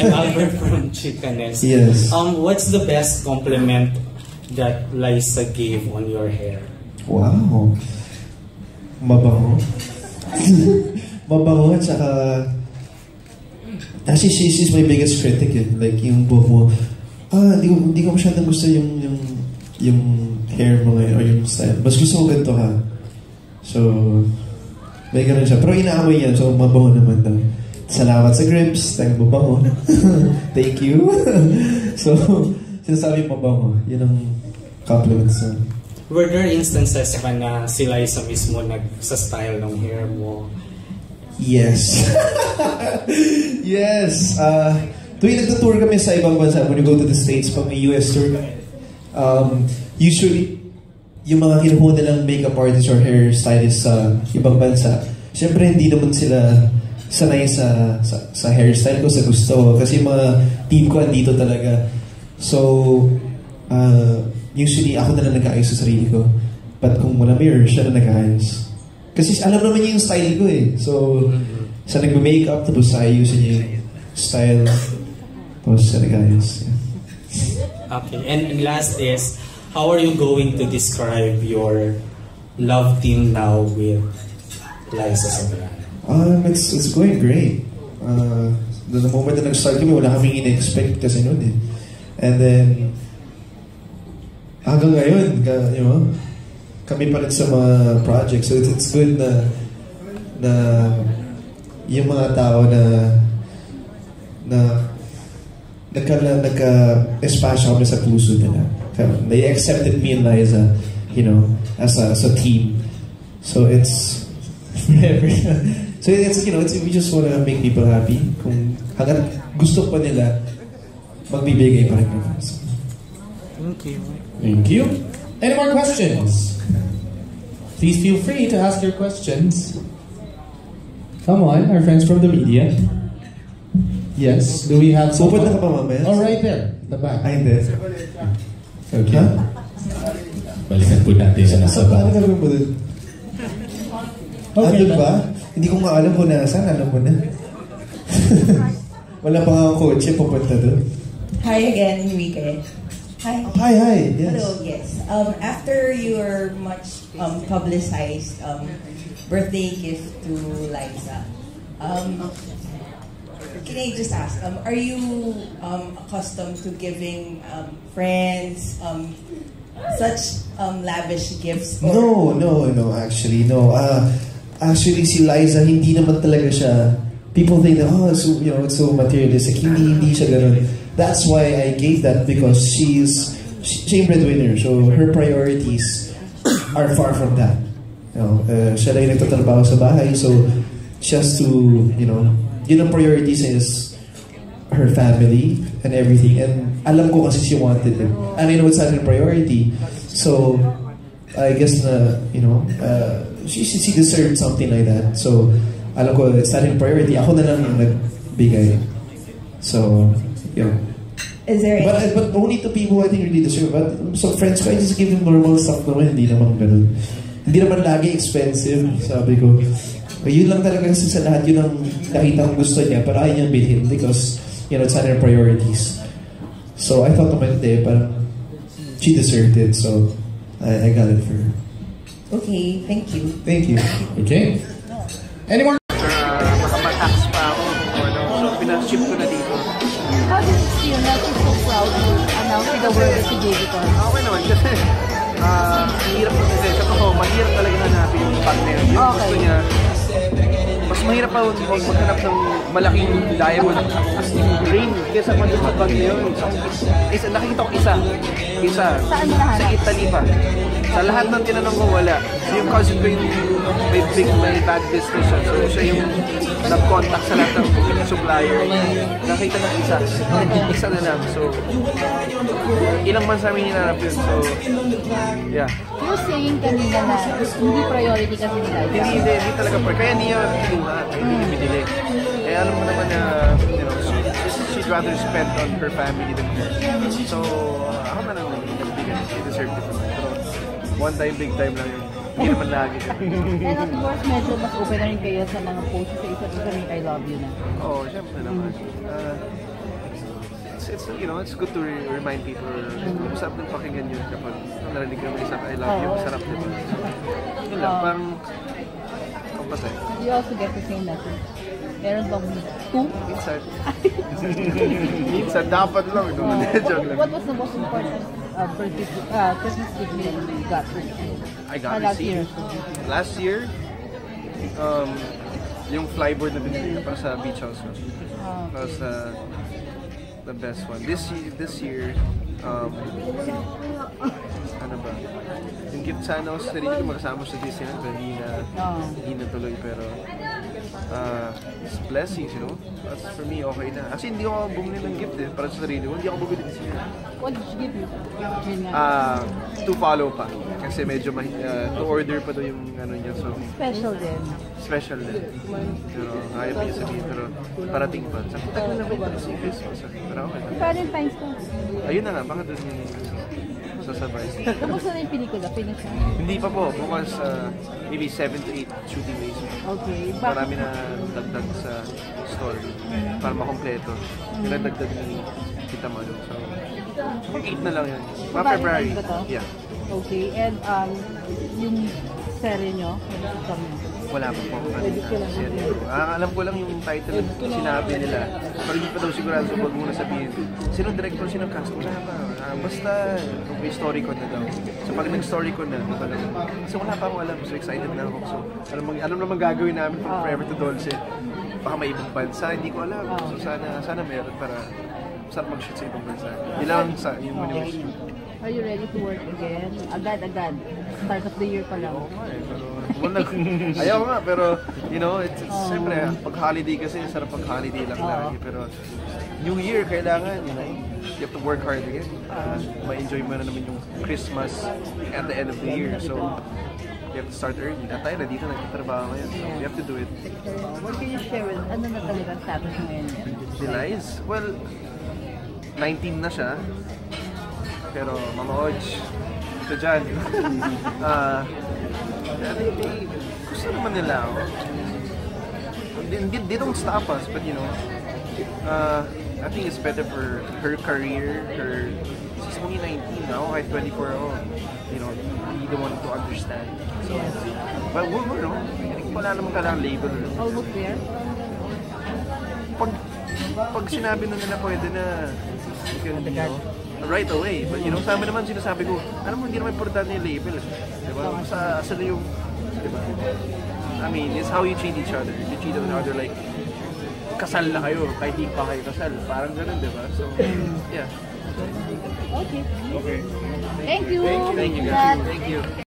I'm Albert from Chicanes. Yes. What's the best compliment that Liza gave on your hair? Wow. Mabango. Mabango at saka... Actually, she's my biggest critic eh. Like, yung buhok mo, hindi ko masyadong gusto yung hair mo ngayon, or yung style. Mas gusto ko ganito ha. So, may ganun siya. Pero inaamay niya, so mabango naman daw. Salamat sa grips, dahil mabango. Thank you. So, sinasabi mabango. Yun ang compliment sa... Were there instances ba na si Liza mismo nag-sa-style ng hair mo? Yes. Yes. Tuwing nagtutour kami sa ibang bansa, when you go to the States, pag may US tour, usually, yung mga kinuha nilang makeup artist or hairstylist sa ibang bansa, syempre hindi naman sila sanay sa hairstyle ko, sa gusto ko. Kasi yung mga team ko andito talaga. So, usually ako na lang nag-aayos sa sarili ko. But kung wala mirror, siya na nag-aayos. Kasi alam naman niya yung style ko eh. So, sa nagme-makeup, tapos ayusin niya yung style. Tapos siya nag-ayos. Yeah. Okay, and last is, how are you going to describe your love team now with Liza Soberano? It's going great. The moment na nag-start kami, wala kaming in-expect kasi noon eh. And then, hanggang ngayon, you know, kami pa rin sa mga projects. So it's good na yung mga tao na nagka-espasyo kami sa puso nila. They accepted me and Liza, you know, as a team. So it's forever. So it's, you know, we just want to make people happy. Kung hanggang gusto pa nila, magbibigay pa rin kami. Thank you. Thank you. Any more questions? Please feel free to ask your questions. Come on, our friends from the media. Yes, do we have some? Open na ka pa mamaya? Oh, right there, the back. Ay, hindi. Okay. Huh? Balikan po natin siya nasa back. Ano gagawin mo dun? Okay, ano ba? Hindi ko nga alam kung nasaan. Alam mo na. Wala pa nga kotse papunta dun. Hi again, Enrique. Hi. Hi. Yes. Hello, yes. After your much publicized birthday gift to Liza, can I just ask, are you accustomed to giving friends such lavish gifts? Or? No, actually, no. Actually, si Liza, hindi naman talaga siya. People think that, so, you know, it's so materialistic. Hindi siya ganun. That's why I gave that, because she's a breadwinner. So her priorities are far from that. You know, siya lang yung nagtatrabaho sa bahay. So she has to, you know, yun ang priorities is her family and everything. And alam ko kasi she wanted it. And I know it's not her priority. So I guess na, you know, she deserved something like that. So alam ko it's not her priority. Ako na lang yung nagbigay. So, yeah. Is there but only to people who I think really deserve. But so friends ko, I just give them normal stuff naman. Hindi naman ganun. Hindi naman lagi expensive. Sabi ko, yun lang talaga kasi sa lahat, yun ang nakita kong gusto niya, pero ayaw niyang bilhin because, you know, it's not her priorities. So I thought naman, parang she deserved it. So I got it for her. Okay, thank you. Thank you. Okay. Any more? Makapatax pa ako kung ano. So pinaship ko na dito. How does it feel now to so proud to announce to the world that you gave it on? Okay naman kasi mahirap kasi sa totoo, mahirap talaga hanapin yung partner. Yung gusto niya, mas mahirap pa maghanap ng malaking diamond ring kaysa kung sa bag na yun. Nakikita ko isa. Saan mo nahanap? Sa Italy pa. Sa lahat ng tinanong ko, wala. So yung cousin ko yung may bad business siya. So siya yung nag-contact sa lahat ng supplier. Nakita ng isa. Isa na lang. So, ilang months namin hinanap yun. So, yeah. You're saying kanina na hindi priority kasi nila. Hindi talaga. Kaya niya kinuha. Hindi binili. Eh, alam mo naman na, you know, she'd rather spend on her family than her. So, ako na lang nagbigay. She deserved it. Pero, one time, big time lang yun. Hindi naman lagi. And of course, medyo mas open na rin kayo sa mga posts sa isa't isa rin I love you na. Oo, syempre naman. it's you know, it's good to remind people. Masarap din pakinggan yun kapag narinig ka ng isang I love you, masarap din. Yun lang, parang kapatay. You also get to say nothing. Meron bang two? Minsan. Minsan dapat lang. What was the most important Christmas gift you got for you? I got last year. Last year, yung flyboard na binili ko para sa beach house ko. That was the best one. This year, ano ba? Yung gift sana ako sa sarili ko magkasama sa Disneyland, pero hindi na tuloy, pero it's blessings, you know? That's for me, okay na. Kasi hindi ako bumili ng gift para sa sarili ko, hindi ako bumili din siya. What did you give you? To follow pa. Kasi medyo to order pa daw yung ano niya, so... Special din. Special din. Pero ayaw niya sabihin, pero parating pa. Sa putak na naman para sa Christmas. Pero okay na. Valentine's ko. Ayun na nga, baka doon yung sasabay. Kamusta na yung pelikula? Finish na? Hindi pa po, bukas maybe 7 to 8 shooting days. Okay. Marami na dagdag sa story para makompleto. Yung dagdag ni Tita Manu. So, 8 na lang yan. Mga February. Yeah. Okay, and yung serye nyo, wala pa po. Alam ko lang yung title na sinabi nila. Pero hindi pa daw sigurado, so wag muna sabihin. Sino director, sino cast? Wala pa. Basta may story ko na daw. So pag nag-story ko na, so wala pa akong alam. So excited na ako. So alam naman gagawin namin from Forever to Dolce. Baka may ibang bansa, hindi ko alam. So sana meron para sarap mag-shoot sa ibang bansa. Hindi lang sa yung universe. Are you ready to work again? Agad-agad. Start of the year pa lang. Ayaw nga, pero you know, it's siyempre, pag holiday kasi, sarap pag holiday lang lagi. Pero New Year, kailangan, you know, you have to work hard again. Ma-enjoy mo na naman yung Christmas at the end of the year. So, you have to start early. At tayo na dito nagtatrabaho ngayon. So, you have to do it. What can you share with, ano na talagang status ngayon? Si Liz? Well, 19 na siya. Pero Mama Oj, ito dyan. Gusto naman nila ako. They don't stop us, but you know, I think it's better for her career. She's only 19 now, kahit 24 ako. You know, we don't want to understand. So, but we're no, wala naman kailangan label. Almost there? Pag sinabi nila pwede na, you know, right away. But you know, sa amin naman sinasabi ko, alam mo, hindi naman importante yung label. Diba? Sa asal yung, diba? I mean, it's how you treat each other. You treat each other like, kasal na kayo, kahit di pa kayo kasal. Parang ganun, diba? So, yeah. Okay. Okay. Thank you. Thank you guys. Thank you.